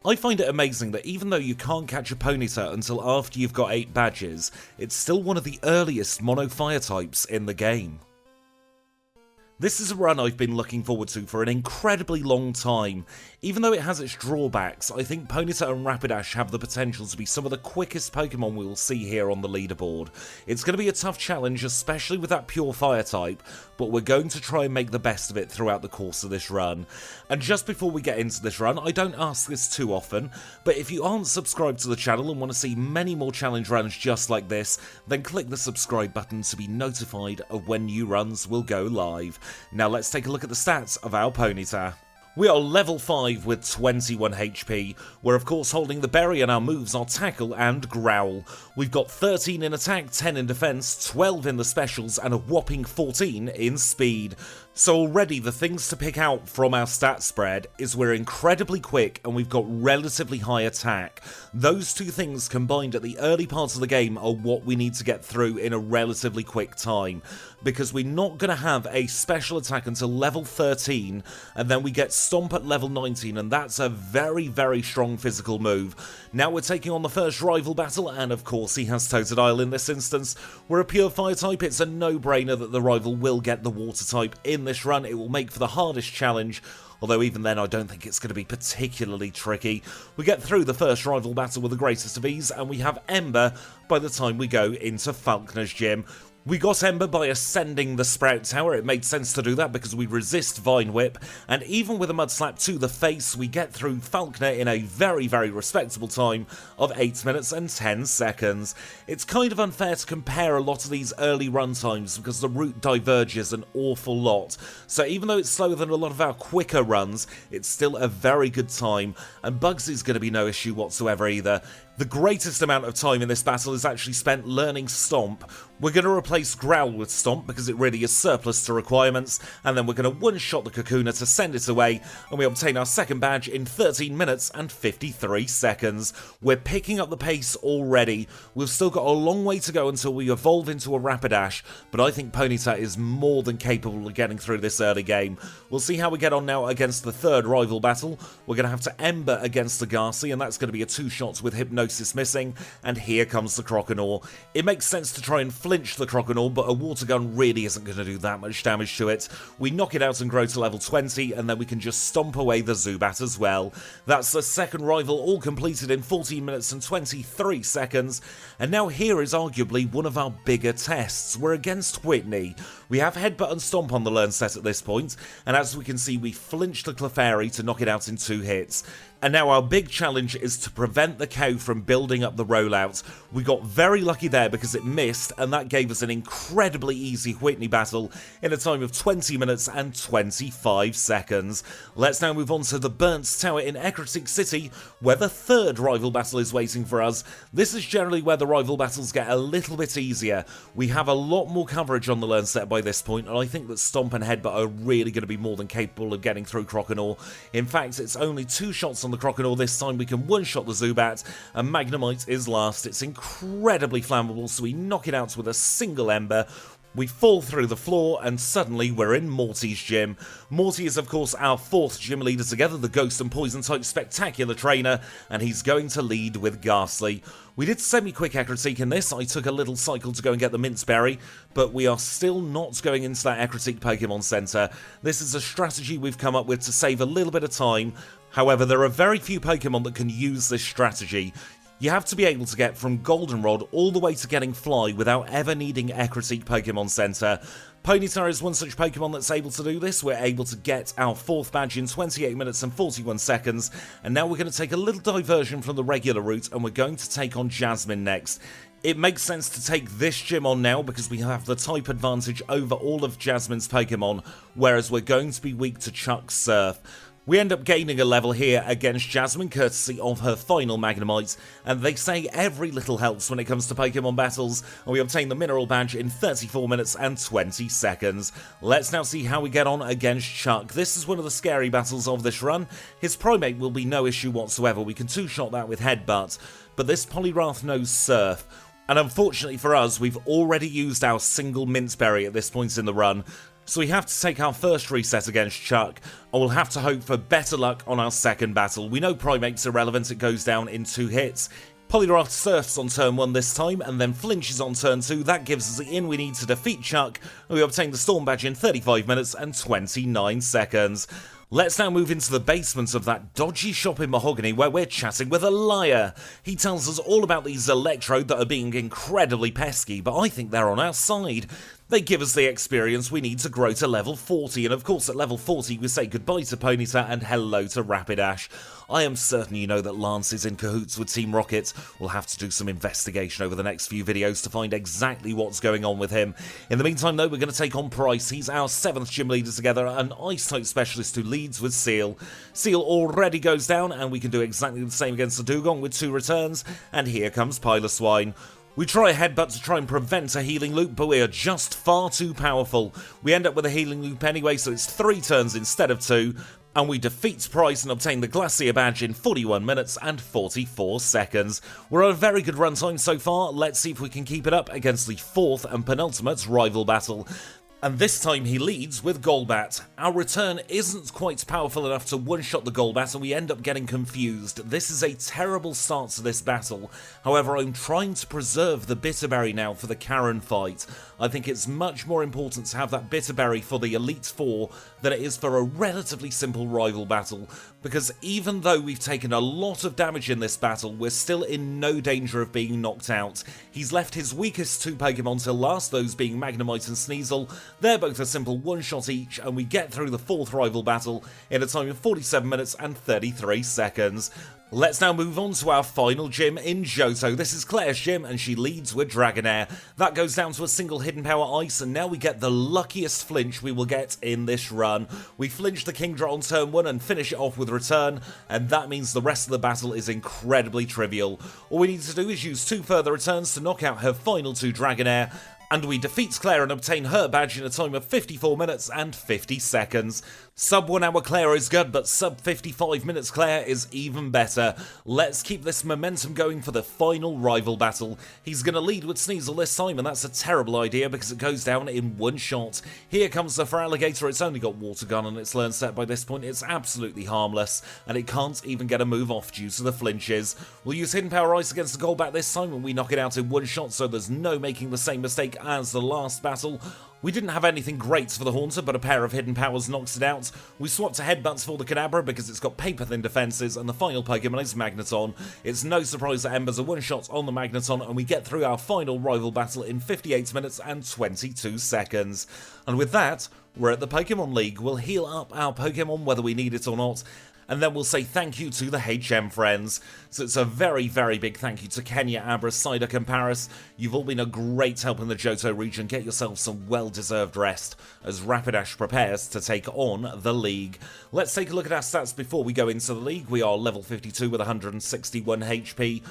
I find it amazing that even though you can't catch a Ponyta until after you've got 8 badges, it's still one of the earliest mono fire types in the game. This is a run I've been looking forward to for an incredibly long time. Even though it has its drawbacks, I think Ponyta and Rapidash have the potential to be some of the quickest Pokemon we will see here on the leaderboard. It's going to be a tough challenge, especially with that pure fire type, but we're going to try and make the best of it throughout the course of this run. And just before we get into this run, I don't ask this too often, but if you aren't subscribed to the channel and want to see many more challenge runs just like this, then click the subscribe button to be notified of when new runs will go live. Now let's take a look at the stats of our Ponyta. We are level 5 with 21 HP. We're of course holding the berry and our moves are Tackle and Growl. We've got 13 in attack, 10 in defense, 12 in the specials and a whopping 14 in speed. So already the things to pick out from our stat spread is we're incredibly quick and we've got relatively high attack. Those two things combined at the early parts of the game are what we need to get through in a relatively quick time, because we're not going to have a special attack until level 13 and then we get Stomp at level 19, and that's a very, very strong physical move. Now we're taking on the first rival battle, and of course he has Totodile in this instance. We're a pure fire type, it's a no-brainer that the rival will get the water type in this run. It will make for the hardest challenge, although even then I don't think it's going to be particularly tricky. We get through the first rival battle with the greatest of ease, and we have Ember by the time we go into Falkner's gym. We got Ember by ascending the Sprout Tower. It made sense to do that because we resist Vine Whip, and even with a Mud Slap to the face, we get through Falkner in a very, very respectable time of 8 minutes and 10 seconds. It's kind of unfair to compare a lot of these early run times because the route diverges an awful lot. So even though it's slower than a lot of our quicker runs, it's still a very good time, and Bugsy's going to be no issue whatsoever either. The greatest amount of time in this battle is actually spent learning Stomp. We're going to replace Growl with Stomp because it really is surplus to requirements, and then we're going to one-shot the Kakuna to send it away, and we obtain our second badge in 13 minutes and 53 seconds. We're picking up the pace already. We've still got a long way to go until we evolve into a Rapidash, but I think Ponyta is more than capable of getting through this early game. We'll see how we get on now against the third rival battle. We're going to have to Ember against the Garcy, and that's going to be a 2-shot with Hypnosis missing, and here comes the Croconaw. It makes sense to try and flinch the Croconaw, but a water gun really isn't going to do that much damage to it. We knock it out and grow to level 20, and then we can just stomp away the Zubat as well. That's the second rival all completed in 14 minutes and 23 seconds, and now here is arguably one of our bigger tests. We're against Whitney. We have Headbutt and Stomp on the learn set at this point, and as we can see we flinch the Clefairy to knock it out in 2 hits. And now our big challenge is to prevent the cow from building up the rollout. We got very lucky there because it missed, and that gave us an incredibly easy Whitney battle in a time of 20 minutes and 25 seconds. Let's now move on to the Burnt Tower in Ecruteak City, where the third rival battle is waiting for us. This is generally where the rival battles get a little bit easier. We have a lot more coverage on the learn set by this point, and I think that Stomp and Headbutt are really going to be more than capable of getting through Croconaw. In fact, it's only 2 shots on the Croconaw this time. We can one-shot the Zubat, and Magnemite is last. It's incredibly flammable, so we knock it out with a single Ember. We fall through the floor, and suddenly we're in Morty's gym. Morty is of course our 4th gym leader together, the Ghost and Poison type spectacular trainer, and he's going to lead with Ghastly. We did semi-quick Ecruteak in this. I took a little cycle to go and get the Minceberry, but we are still not going into that Ecruteak Pokemon Center. This is a strategy we've come up with to save a little bit of time. However, there are very few Pokemon that can use this strategy. You have to be able to get from Goldenrod all the way to getting Fly without ever needing Ecruteak Pokemon Center. Ponyta is one such Pokemon that's able to do this. We're able to get our 4th badge in 28 minutes and 41 seconds, and now we're going to take a little diversion from the regular route, and we're going to take on Jasmine next. It makes sense to take this gym on now because we have the type advantage over all of Jasmine's Pokemon, whereas we're going to be weak to Chuck's Surf. We end up gaining a level here against Jasmine courtesy of her final Magnemite, and they say every little helps when it comes to Pokemon battles, and we obtain the Mineral Badge in 34 minutes and 20 seconds. Let's now see how we get on against Chuck. This is one of the scary battles of this run. His Primate will be no issue whatsoever. We can 2-shot that with Headbutt, but this Poliwrath knows Surf. And unfortunately for us, we've already used our single Minceberry at this point in the run. So we have to take our first reset against Chuck, and we'll have to hope for better luck on our second battle. We know Primate's irrelevant, it goes down in 2 hits. Polygraph surfs on turn 1 this time, and then flinches on turn 2. That gives us the in we need to defeat Chuck, and we obtain the Storm Badge in 35 minutes and 29 seconds. Let's now move into the basement of that dodgy shop in Mahogany where we're chatting with a liar. He tells us all about these Electrode that are being incredibly pesky, but I think they're on our side. They give us the experience we need to grow to level 40, and of course at level 40 we say goodbye to Ponyta and hello to Rapidash. I am certain you know that Lance is in cahoots with Team Rocket. We'll have to do some investigation over the next few videos to find exactly what's going on with him. In the meantime though, we're going to take on Price. He's our 7th gym leader together, an Ice-type specialist who leads with Seal. Seal already goes down, and we can do exactly the same against the Dugong with 2 returns, and here comes Piloswine. We try a headbutt to try and prevent a healing loop, but we are just far too powerful. We end up with a healing loop anyway, so it's 3 turns instead of 2, and we defeat Price and obtain the Glacier Badge in 41 minutes and 44 seconds. We're on a very good runtime so far. Let's see if we can keep it up against the 4th and penultimate rival battle. And this time he leads with Golbat. Our return isn't quite powerful enough to one-shot the Golbat, and we end up getting confused. This is a terrible start to this battle. However, I'm trying to preserve the Bitterberry now for the Karen fight. I think it's much more important to have that Bitterberry for the Elite Four than it is for a relatively simple rival battle, because even though we've taken a lot of damage in this battle, we're still in no danger of being knocked out. He's left his weakest 2 Pokemon till last, those being Magnemite and Sneasel. They're both a simple one-shot each, and we get through the 4th rival battle in a time of 47 minutes and 33 seconds. Let's now move on to our final gym in Johto. This is Claire's gym, and she leads with Dragonair. That goes down to a single Hidden Power Ice, and now we get the luckiest flinch we will get in this run. We flinch the Kingdra on turn 1 and finish it off with Return, and that means the rest of the battle is incredibly trivial. All we need to do is use 2 further returns to knock out her final 2 Dragonair, and we defeat Clair and obtain her badge in a time of 54 minutes and 50 seconds. Sub 1 hour Clair is good, but sub 55 minutes Clair is even better. Let's keep this momentum going for the final rival battle. He's going to lead with Sneasel this time, and that's a terrible idea because it goes down in 1 shot. Here comes the Feraligatr. It's only got Water Gun and its learn set by this point. It's absolutely harmless, and it can't even get a move off due to the flinches. We'll use Hidden Power Ice against the Golbat this time, and we knock it out in 1 shot, so there's no making the same mistake as the last battle. We didn't have anything great for the Haunter, but a pair of Hidden Powers knocks it out. We swapped to Headbutts for the Kadabra because it's got paper-thin defenses, and the final Pokemon is Magneton. It's no surprise that Ember's a one-shot on the Magneton, and we get through our final rival battle in 58 minutes and 22 seconds. And with that, we're at the Pokemon League. We'll heal up our Pokemon whether we need it or not, and then we'll say thank you to the HM friends. So it's a very, very big thank you to Kenya, Abra, Psyduck and Paris. You've all been a great help in the Johto region. Get yourself some well-deserved rest as Rapidash prepares to take on the League. Let's take a look at our stats before we go into the League. We are level 52 with 161 HP.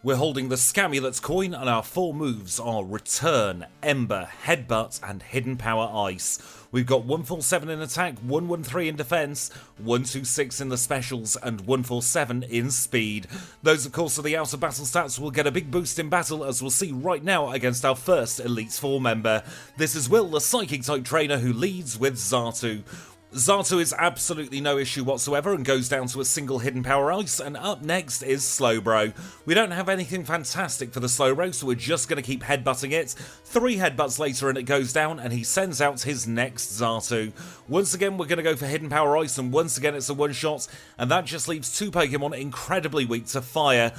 We're holding the Scamulet's coin, and our 4 moves are Return, Ember, Headbutt, and Hidden Power Ice. We've got 147 in attack, 113 in defense, 126 in the specials, and 147 in speed. Those, of course, are the outer battle stats. We'll get a big boost in battle, as we'll see right now against our first Elite Four member. This is Will, the Psychic-type trainer, who leads with Xatu. Xatu is absolutely no issue whatsoever and goes down to a single Hidden Power Ice, and up next is Slowbro. We don't have anything fantastic for the Slowbro, so we're just going to keep headbutting it. 3 headbutts later and it goes down, and he sends out his next Xatu. Once again we're going to go for Hidden Power Ice, and once again it's a one-shot, and that just leaves 2 Pokemon incredibly weak to fire.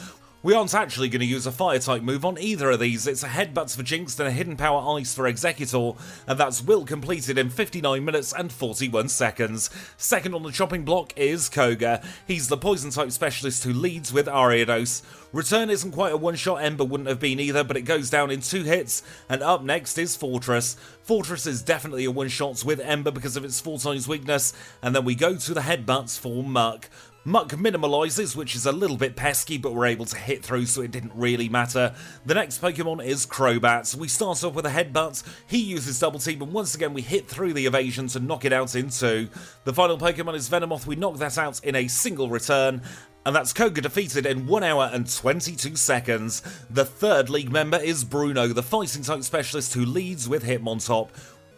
We aren't actually going to use a Fire-type move on either of these. It's a Headbutts for Jinx and a Hidden Power Ice for Executor, and that's Will completed in 59 minutes and 41 seconds. Second on the chopping block is Koga. He's the Poison-type specialist who leads with Ariados. Return isn't quite a one-shot, Ember wouldn't have been either, but it goes down in 2 hits, and up next is Fortress. Fortress is definitely a one-shot with Ember because of its 4 times weakness, and then we go to the Headbutts for Muck. Muck minimalizes, which is a little bit pesky, but we're able to hit through, so it didn't really matter. The next Pokemon is Crobat. We start off with a Headbutt, he uses Double Team, and once again we hit through the evasion to knock it out in 2. The final Pokemon is Venomoth. We knock that out in a single return, and that's Koga defeated in 1 hour and 22 seconds. The third League member is Bruno, the Fighting-type specialist who leads with Hitmontop.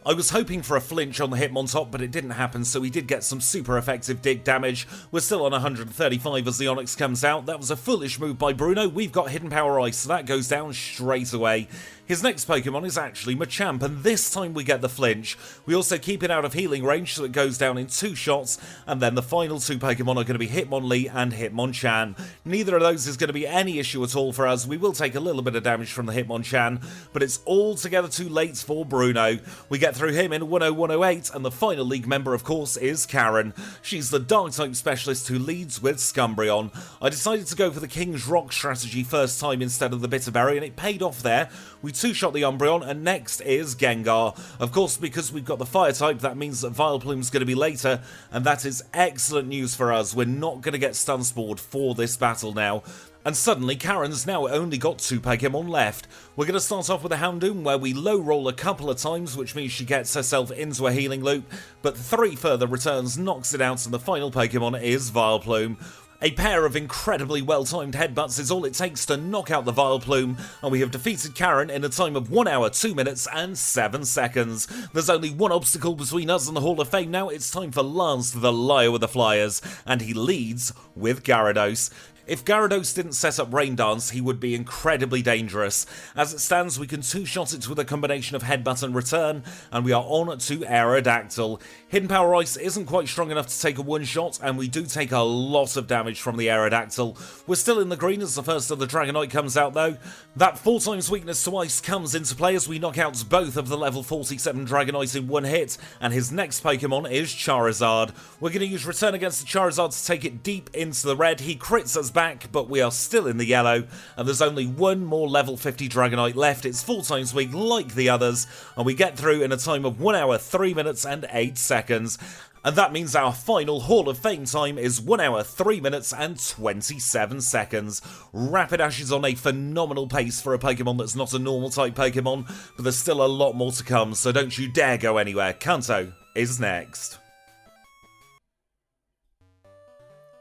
I was hoping for a flinch on the Hitmontop, but it didn't happen, so we did get some super effective dig damage. We're still on 135 as the Onyx comes out. That was a foolish move by Bruno. We've got Hidden Power Ice, so that goes down straight away. His next Pokemon is actually Machamp, and this time we get the flinch. We also keep it out of healing range, so it goes down in 2 shots, and then the final 2 Pokemon are going to be Hitmonlee and Hitmonchan. Neither of those is going to be any issue at all for us. We will take a little bit of damage from the Hitmonchan, but it's altogether too late for Bruno. We get through him in 10108, and the final league member, of course, is Karen. She's the Dark-type specialist who leads with Scumbreon. I decided to go for the King's Rock strategy first time instead of the Bitter Berry, and it paid off there. We 2-shot the Umbreon, and next is Gengar. Of course, because we've got the Fire type, that means that Vileplume's going to be later, and that is excellent news for us. We're not going to get stun spored for this battle now. And suddenly, Karen's now only got 2 Pokemon left. We're going to start off with a Houndoom, where we low roll a couple of times, which means she gets herself into a healing loop, but 3 further returns knocks it out, and the final Pokemon is Vileplume. A pair of incredibly well-timed headbutts is all it takes to knock out the Vileplume, and we have defeated Karen in a time of 1 hour, 2 minutes and 7 seconds. There's only one obstacle between us and the Hall of Fame now. It's time for Lance, the Liar with the Flyers, and he leads with Gyarados. If Gyarados didn't set up Rain Dance, he would be incredibly dangerous. As it stands, we can 2-shot it with a combination of Headbutt and Return, and we are on to Aerodactyl. Hidden Power Ice isn't quite strong enough to take a 1-shot, and we do take a lot of damage from the Aerodactyl. We're still in the green as the first of the Dragonite comes out though. That 4 times weakness to Ice comes into play as we knock out both of the level 47 Dragonite in 1 hit, and his next Pokemon is Charizard. We're going to use Return against the Charizard to take it deep into the red. He crits us back, but we are still in the yellow, and there's only 1 more level 50 Dragonite left. It's 4 times weak like the others, and we get through in a time of 1 hour, 3 minutes and 8 seconds. And that means our final Hall of Fame time is 1 hour, 3 minutes and 27 seconds. Rapidash is on a phenomenal pace for a Pokemon that's not a normal type Pokemon, but there's still a lot more to come, so don't you dare go anywhere. Kanto is next.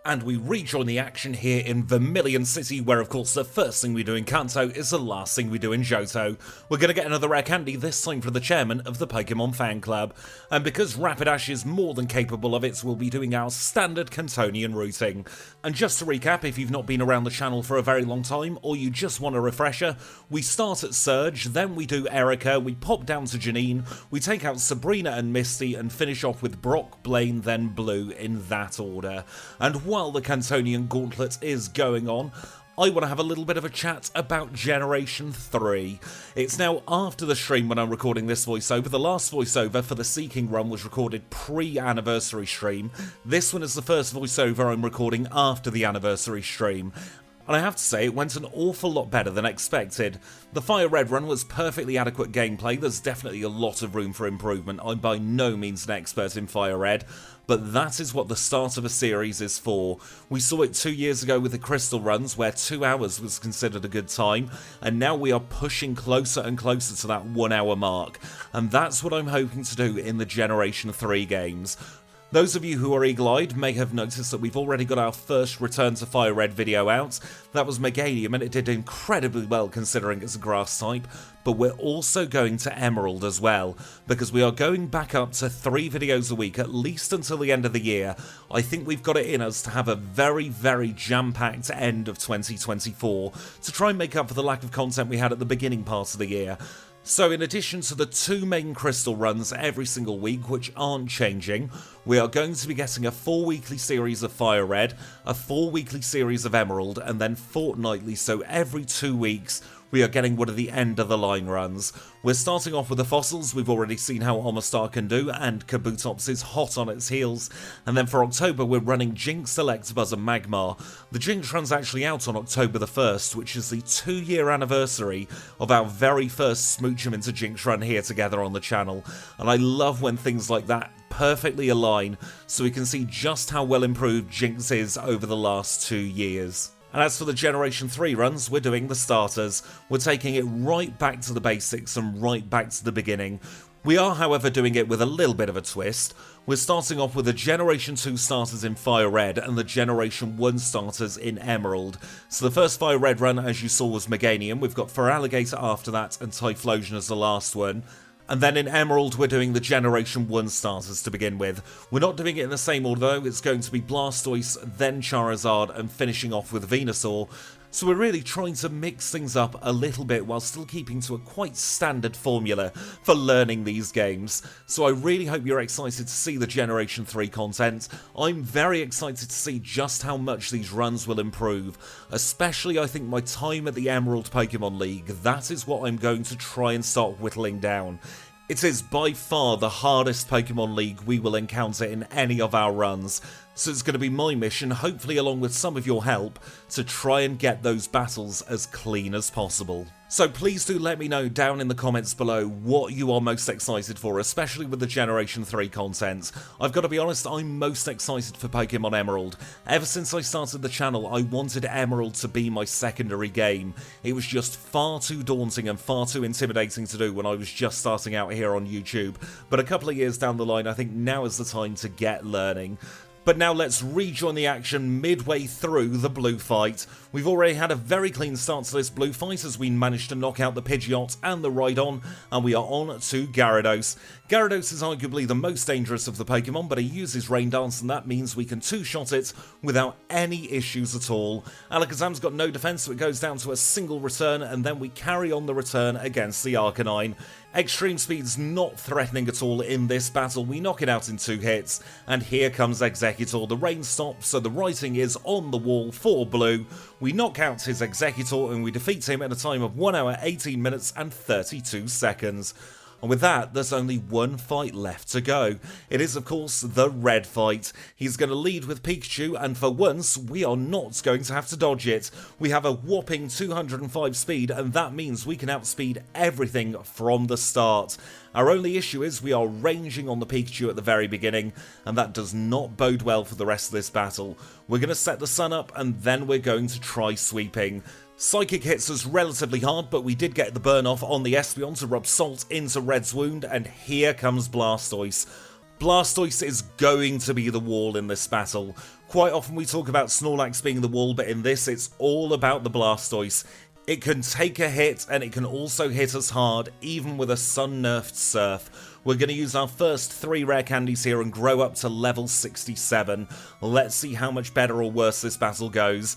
And we rejoin the action here in Vermilion City, where of course the first thing we do in Kanto is the last thing we do in Johto. We're going to get another rare candy, this time for the chairman of the Pokemon fan club. And because Rapidash is more than capable of it, we'll be doing our standard Kantonian routing. And just to recap, if you've not been around the channel for a very long time, or you just want a refresher, we start at Surge, then we do Erica, we pop down to Janine, we take out Sabrina and Misty, and finish off with Brock, Blaine, then Blue, in that order. And while the Kantonian Gauntlet is going on, I want to have a little bit of a chat about Generation 3. It's now after the stream when I'm recording this voiceover. The last voiceover for the Seeking run was recorded pre-anniversary stream. This one is the first voiceover I'm recording after the anniversary stream. And I have to say, it went an awful lot better than expected. The Fire Red run was perfectly adequate gameplay. There's definitely a lot of room for improvement. I'm by no means an expert in Fire Red, but that is what the start of a series is for. We saw it 2 years ago with the Crystal runs, where 2 hours was considered a good time, and now we are pushing closer and closer to that 1 hour mark. And that's what I'm hoping to do in the Generation 3 games. Those of you who are eagle-eyed may have noticed that we've already got our first Return to Fire Red video out. That was Meganium, and it did incredibly well considering it's a grass type, but we're also going to Emerald as well, because we are going back up to 3 videos a week, at least until the end of the year. I think we've got it in us to have a very, very jam-packed end of 2024, to try and make up for the lack of content we had at the beginning part of the year. So in addition to the 2 main Crystal runs every single week, which aren't changing, we are going to be getting a 4 weekly series of Fire Red, a 4 weekly series of Emerald, and then fortnightly, so every 2 weeks, we are getting one of the end-of-the-line runs. We're starting off with the fossils. We've already seen how Omastar can do, and Kabutops is hot on its heels. And then for October, we're running Jinx, Electabuzz and Magmar. The Jinx run's actually out on October the 1st, which is the 2-year anniversary of our very first Smooch 'em into Jinx run here together on the channel. And I love when things like that perfectly align, so we can see just how well improved Jinx is over the last 2 years. And as for the Generation 3 runs, we're doing the starters. We're taking it right back to the basics and right back to the beginning. We are, however, doing it with a little bit of a twist. We're starting off with the Generation 2 starters in Fire Red and the Generation 1 starters in Emerald. So the first Fire Red run, as you saw, was Meganium. We've got Feraligatr after that and Typhlosion as the last one. And then in Emerald, we're doing the Generation 1 starters to begin with. We're not doing it in the same order though, it's going to be Blastoise, then Charizard, and finishing off with Venusaur. So we're really trying to mix things up a little bit while still keeping to a quite standard formula for learning these games. So I really hope you're excited to see the Generation 3 content. I'm very excited to see just how much these runs will improve. Especially I think my time at the Emerald Pokemon League, that is what I'm going to try and start whittling down. It is by far the hardest Pokemon League we will encounter in any of our runs, so it's going to be my mission, hopefully along with some of your help, to try and get those battles as clean as possible. So please do let me know down in the comments below what you are most excited for, especially with the Generation 3 content. I've got to be honest, I'm most excited for Pokemon Emerald. Ever since I started the channel, I wanted Emerald to be my secondary game. It was just far too daunting and far too intimidating to do when I was just starting out here on YouTube. But a couple of years down the line, I think now is the time to get learning. But now let's rejoin the action midway through the blue fight. We've already had a very clean start to this blue fight as we managed to knock out the Pidgeot and the Rhydon, and we are on to Gyarados. Gyarados is arguably the most dangerous of the Pokemon, but he uses Rain Dance, and that means we can two-shot it without any issues at all. Alakazam's got no defense, so it goes down to a single return, and then we carry on the return against the Arcanine. Extreme Speed's not threatening at all in this battle. We knock it out in 2 hits, and here comes Exeggutor. The rain stops, so the writing is on the wall for blue. We knock out his Exeggutor and we defeat him in a time of 1 hour, 18 minutes and 32 seconds. And with that, there's only one fight left to go. It is, of course, the red fight. He's going to lead with Pikachu, and for once, we are not going to have to dodge it. We have a whopping 205 speed, and that means we can outspeed everything from the start. Our only issue is we are ranging on the Pikachu at the very beginning, and that does not bode well for the rest of this battle. We're going to set the sun up, and then we're going to try sweeping. Psychic hits us relatively hard, but we did get the burn off on the Espeon to rub salt into Red's wound, and here comes Blastoise. Blastoise is going to be the wall in this battle. Quite often we talk about Snorlax being the wall, but in this it's all about the Blastoise. It can take a hit, and it can also hit us hard, even with a sun-nerfed Surf. We're going to use our first 3 rare candies here and grow up to level 67. Let's see how much better or worse this battle goes.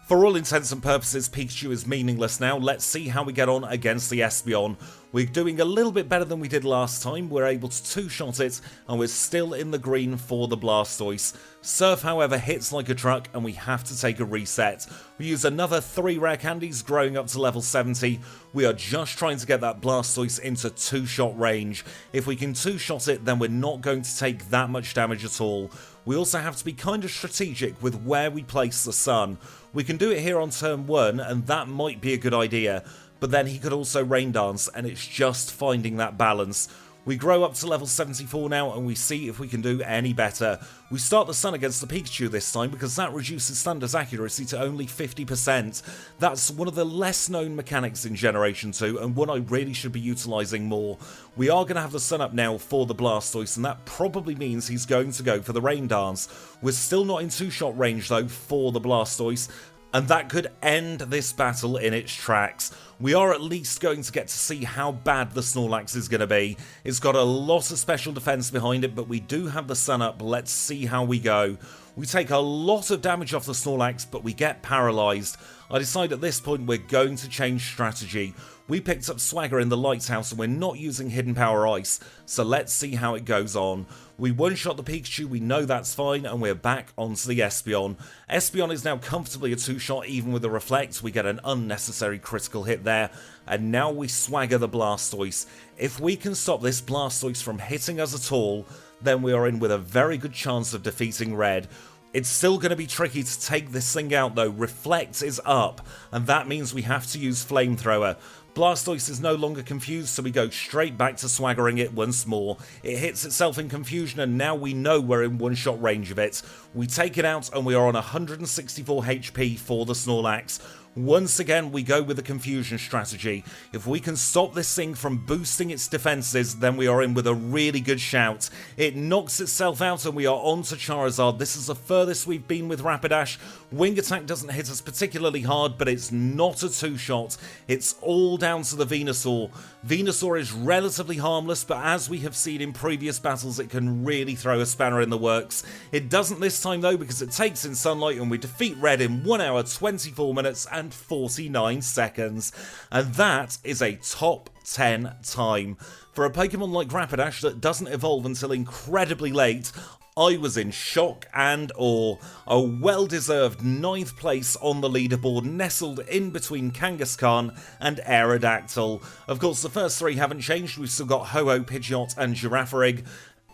For all intents and purposes, Pikachu is meaningless now. Let's see how we get on against the Espeon. We're doing a little bit better than we did last time. We're able to two-shot it, and we're still in the green for the Blastoise. Surf, however, hits like a truck, and we have to take a reset. We use another 3 rare candies, growing up to level 70. We are just trying to get that Blastoise into two-shot range. If we can two-shot it, then we're not going to take that much damage at all. We also have to be kind of strategic with where we place the sun. We can do it here on turn 1, and that might be a good idea, but then he could also Rain Dance, and it's just finding that balance. We grow up to level 74 now, and we see if we can do any better. We start the sun against the Pikachu this time because that reduces Thunder's accuracy to only 50%. That's one of the less known mechanics in Generation 2, and one I really should be utilising more. We are going to have the sun up now for the Blastoise, and that probably means he's going to go for the Rain Dance. We're still not in two-shot range though for the Blastoise, and that could end this battle in its tracks. We are at least going to get to see how bad the Snorlax is going to be. It's got a lot of special defense behind it, but we do have the sun up. Let's see how we go. We take a lot of damage off the Snorlax, but we get paralysed. I decide at this point we're going to change strategy. We picked up Swagger in the Lighthouse and we're not using Hidden Power Ice, so let's see how it goes on. We one-shot the Pikachu, we know that's fine, and we're back onto the Espeon. Espeon is now comfortably a two-shot even with a Reflect. We get an unnecessary critical hit there, and now we Swagger the Blastoise. If we can stop this Blastoise from hitting us at all, then we are in with a very good chance of defeating Red. It's still going to be tricky to take this thing out though. Reflect is up, and that means we have to use Flamethrower. Blastoise is no longer confused, so we go straight back to swaggering it once more. It hits itself in confusion, and now we know we're in one-shot range of it. We take it out, and we are on 164 HP for the Snorlax. Once again, we go with the confusion strategy. If we can stop this thing from boosting its defenses, then we are in with a really good shout. It knocks itself out and we are on to Charizard. This is the furthest we've been with Rapidash. Wing Attack doesn't hit us particularly hard, but it's not a two-shot. It's all down to the Venusaur. Venusaur is relatively harmless, but as we have seen in previous battles, it can really throw a spanner in the works. It doesn't this time though, because it takes in Sunlight and we defeat Red in 1 hour, 24 minutes and 49 seconds. And that is a top 10 time. For a Pokemon like Rapidash that doesn't evolve until incredibly late, I was in shock and awe. A well-deserved 9th place on the leaderboard, nestled in between Kangaskhan and Aerodactyl. Of course, the first 3 haven't changed. We've still got Ho-Oh, Pidgeot and Girafarig.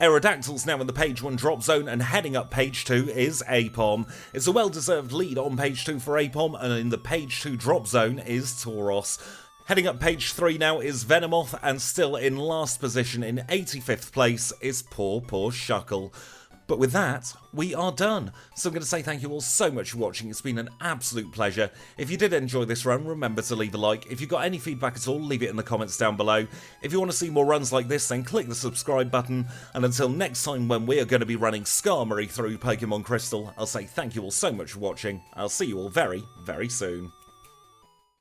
Aerodactyl's now in the page 1 drop zone, and heading up page 2 is Apom. It's a well-deserved lead on page 2 for Apom, and in the page 2 drop zone is Tauros. Heading up page 3 now is Venomoth, and still in last position in 85th place is poor Shuckle. But with that, we are done. So I'm going to say thank you all so much for watching. It's been an absolute pleasure. If you did enjoy this run, remember to leave a like. If you've got any feedback at all, leave it in the comments down below. If you want to see more runs like this, then click the subscribe button. And until next time when we are going to be running Skarmory through Pokemon Crystal, I'll say thank you all so much for watching. I'll see you all very, very soon.